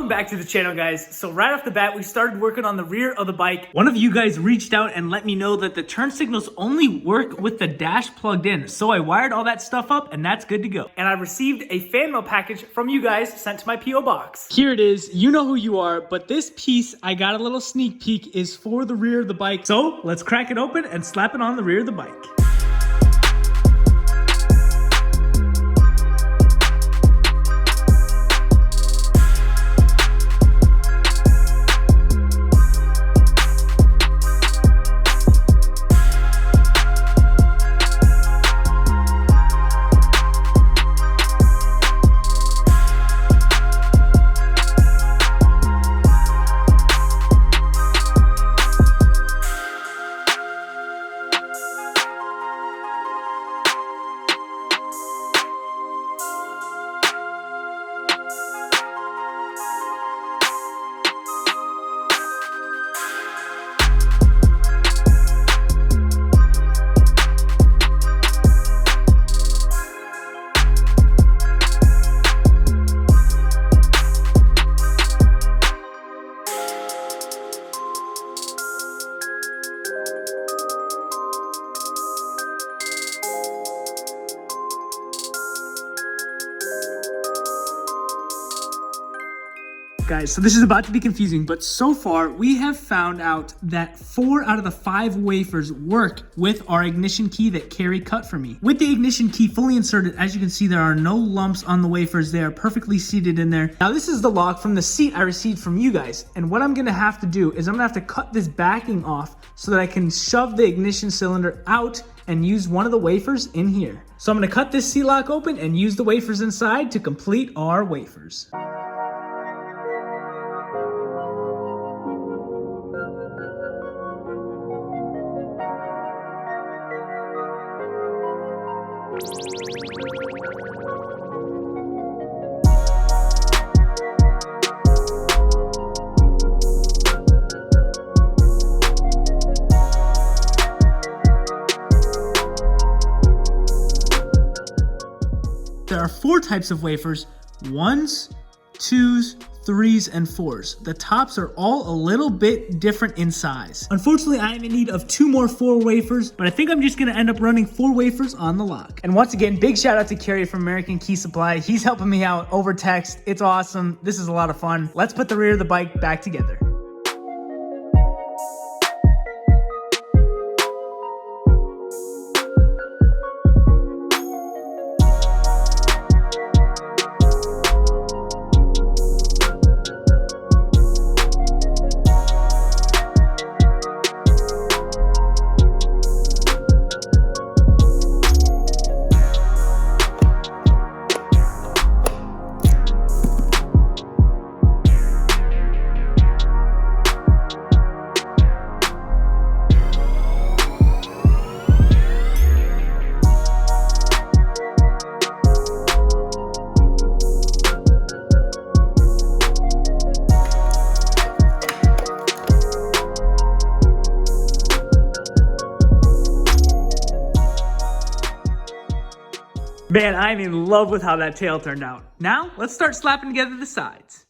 Welcome back to the channel, guys. So right off the bat, we started working on the rear of the bike. One of you guys reached out and let me know that the turn signals only work with the dash plugged in. So I wired all that stuff up and that's good to go. And I received a fan mail package from you guys sent to my P.O. box. Here it is. You know who you are, but this piece, I got a little sneak peek, is for the rear of the bike. So let's crack it open and slap it on the rear of the bike. Guys, so this is about to be confusing, but so far we have found out that 4 out of the 5 wafers work with our ignition key that Cary cut for me. With the ignition key fully inserted, as you can see, there are no lumps on the wafers. They are perfectly seated in there. Now this is the log from the seat I received from you guys, and what I'm gonna have to do is I'm gonna have to cut this backing off so that I can shove the ignition cylinder out and use one of the wafers in here. So I'm gonna cut this seat lock open and use the wafers inside to complete our wafers. There are 4 types of wafers: 1s, 2s, 3s, and 4s. The tops are all a little bit different in size. Unfortunately, I am in need of 2 more 4 wafers, but I think I'm just gonna end up running 4 wafers on the lock. And once again, big shout out to Cary from American Key Supply. He's helping me out over text. It's awesome. This is a lot of fun. Let's put the rear of the bike back together. Man, I'm in love with how that tail turned out. Now, let's start slapping together the sides.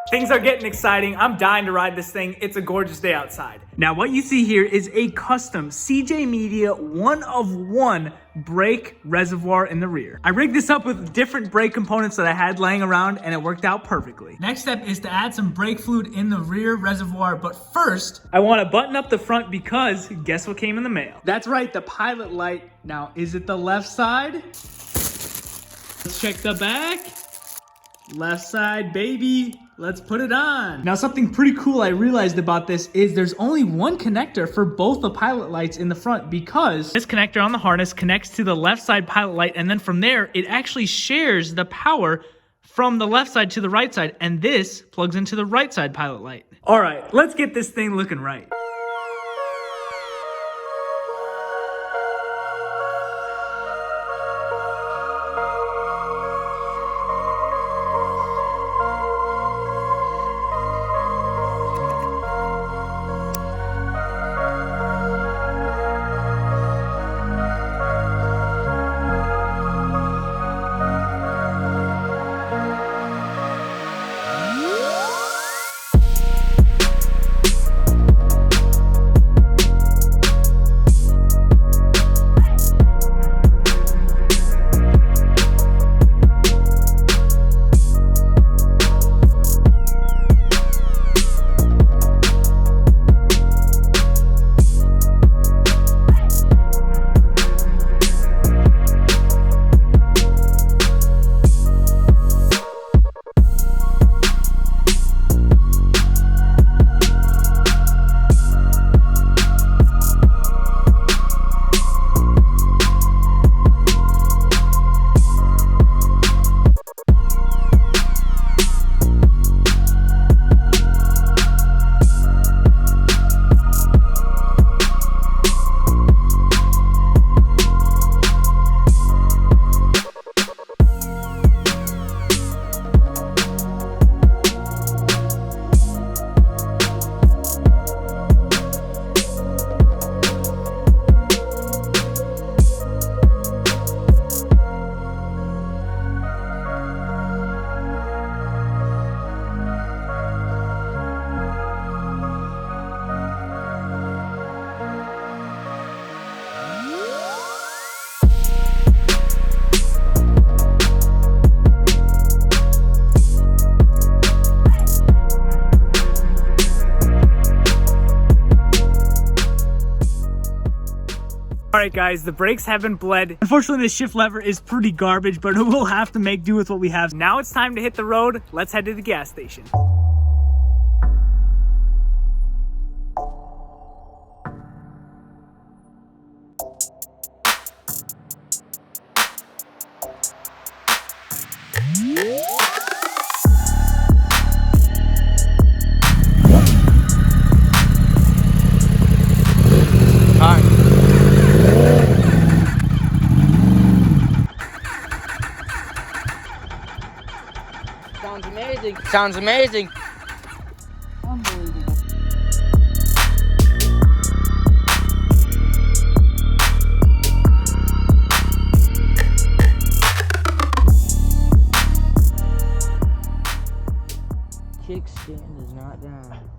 Things are getting exciting. I'm dying to ride this thing. It's a gorgeous day outside. Now what you see here is a custom CJ Media 1-of-1 brake reservoir in the rear. I rigged this up with different brake components that I had laying around and it worked out perfectly. Next step is to add some brake fluid in the rear reservoir, but first I want to button up the front because guess what came in the mail? That's right, the pilot light. Now is it the left side? Let's check the back. Left side, baby. Let's put it on. Now something pretty cool I realized about this is there's only one connector for both the pilot lights in the front because this connector on the harness connects to the left side pilot light, and then from there it actually shares the power from the left side to the right side, and this plugs into the right side pilot light. All right, let's get this thing looking right. All right, guys, the brakes have been bled. Unfortunately, the shift lever is pretty garbage, but we'll have to make do with what we have. Now it's time to hit the road. Let's head to the gas station. Sounds amazing. Sounds amazing. Unbelievable. Kickstand is not down.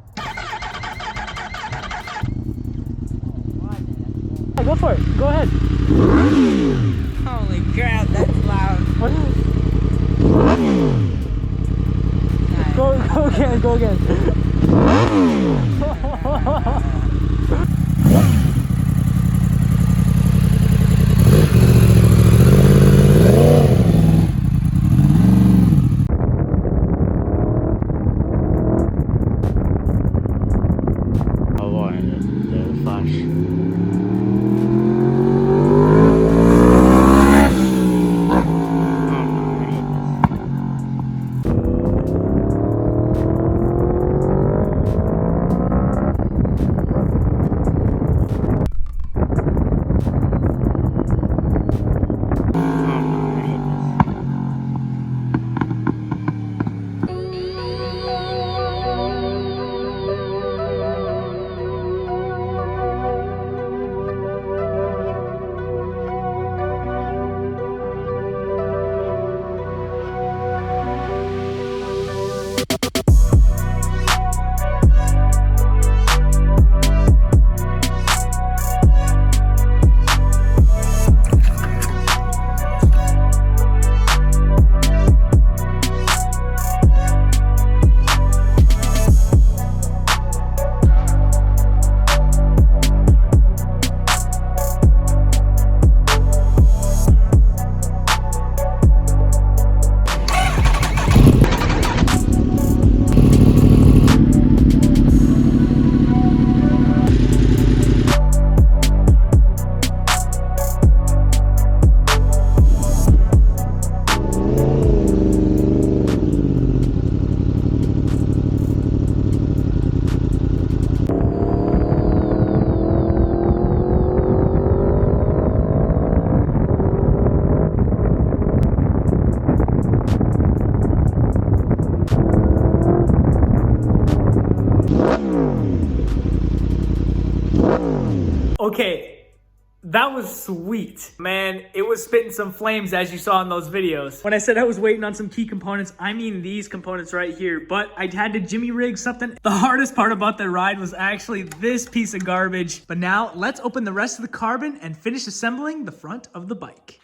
Hey, go for it. Go ahead. Holy crap, that's loud. What? Go again, go again. Okay. That was sweet. Man, it was spitting some flames as you saw in those videos. When I said I was waiting on some key components, I mean these components right here, but I had to jimmy rig something. The hardest part about the ride was actually this piece of garbage. But now let's open the rest of the carbon and finish assembling the front of the bike.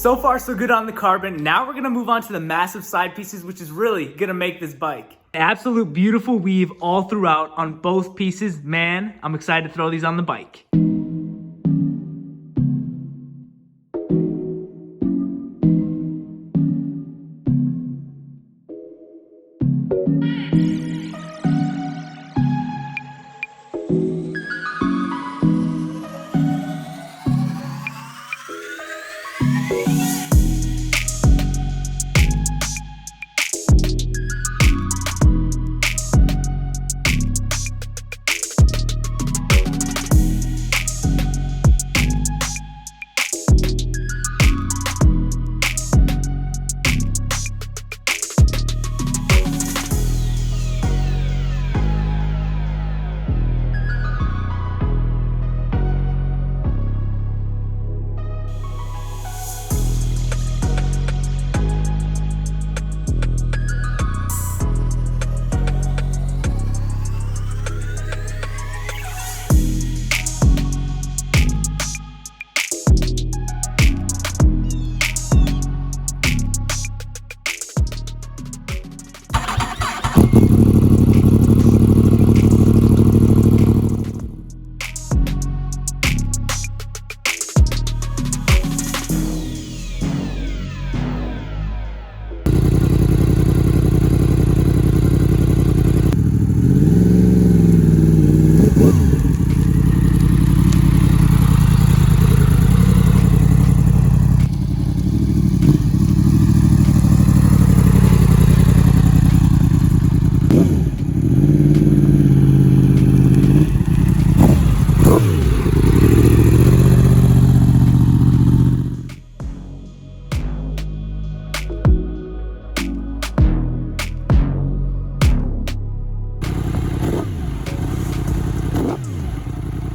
So far, so good on the carbon. Now we're gonna move on to the massive side pieces, which is really gonna make this bike. Absolute beautiful weave all throughout on both pieces. Man, I'm excited to throw these on the bike.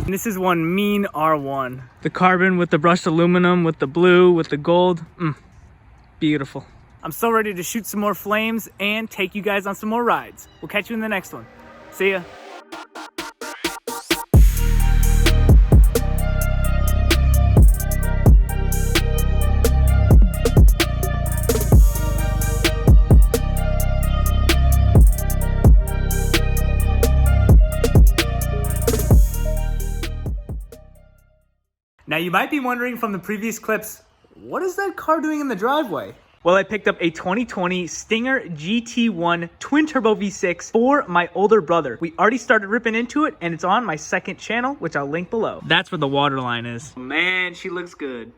And this is one mean R1. The carbon with the brushed aluminum, with the blue, with the gold. Beautiful. I'm so ready to shoot some more flames and take you guys on some more rides. We'll catch you in the next one. See ya. Now you might be wondering from the previous clips, what is that car doing in the driveway? Well, I picked up a 2020 Stinger GT1 twin turbo V6 for my older brother. We already started ripping into it and it's on my second channel, which I'll link below. That's where the water line is. Man, she looks good.